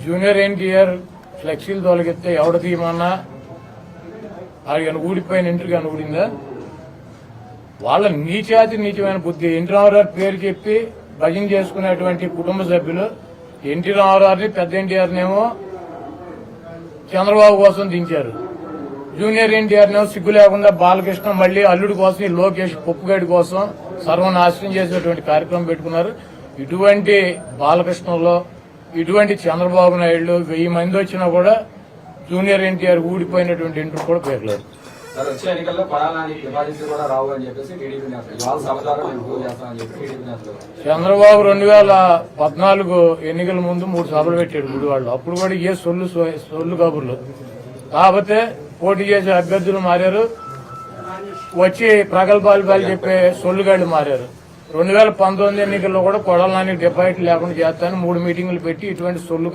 Junior NTR ఫ్లెక్సీలు తొలగిస్తే ఎవడ తీయమన్నా అది ఊడిపోయిన ఇంటికి అని ఊడిందా? వాళ్ళ నీచమైన బుద్ధి. ఎన్టీ రామారావు పేరు చెప్పి భజన చేసుకునేటువంటి కుటుంబ సభ్యులు ఎన్టీ రామారావుని పెద్ద ఎన్టీఆర్నేమో చంద్రబాబు కోసం దించారు. జూనియర్ ఎన్టీఆర్నేమో సిగ్గు లేకుండా బాలకృష్ణ మళ్లీ అల్లుడి కోసం ఈ లోకేష్ పప్పుగడ్డి కోసం సర్వనాశనం చేసేటువంటి కార్యక్రమం పెట్టుకున్నారు. ఇటువంటి బాలకృష్ణలో ఇటువంటి చంద్రబాబు నాయుడు 1000 మంది వచ్చినా కూడా జూనియర్ ఎన్టీఆర్ ఊడిపోయినటువంటి ఇంటర్ కూడా పేర్లేదు. వచ్చే ఎన్నికల్లో పడాలని డిపాజిట్లు కూడా రావు అని చెప్పేసి టీడీపీ నేతలు చేస్తామని చెప్పి టీడీపీ నేతలు. చంద్రబాబు 2014 ఎన్నికల ముందు 3 సభలు పెట్టాడు గుడివాళ్ళు. అప్పుడు కూడా ఏ సొల్లు కబుర్లు. కాకపోతే పోటీ చేసే అభ్యర్థులు మారారు, వచ్చి ప్రగల్భాలు చెప్పే సొల్లుగాళ్లు మారారు. 2019 ఎన్నికల్లో కూడా కొడాలని డిపాజిట్ లేకుండా చేస్తానని 3 మీటింగులు పెట్టి ఇటువంటి సొల్లు